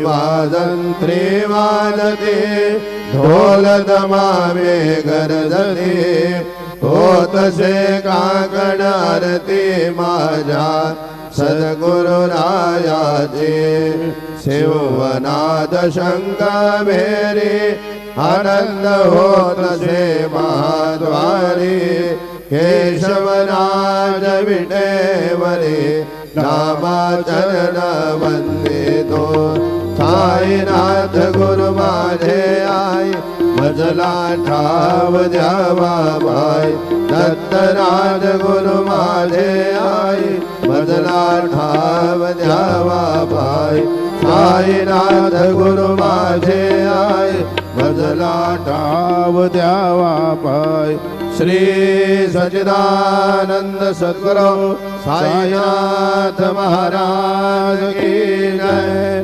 वाजंत्री वाजते ढोल दमावे गरजते होतसे काकड आरती माझ्या सद्गुरुरायाचे शिवनाद शंख भेरी आनंद होतसे महाद्वारी केशवराज विटेवरे रामाचरण वंदितो साईनाथ गुरु माझे आई मजला ठाव द्यावा बाई दत्तराज गुरु माझे आई मजला ठाव द्यावा बाई साईनाथ गुरु माझे आई मजला ठाव द्यावा बाई श्री सच्चिदानंद सद्गुरु साईनाथ महाराज की जय।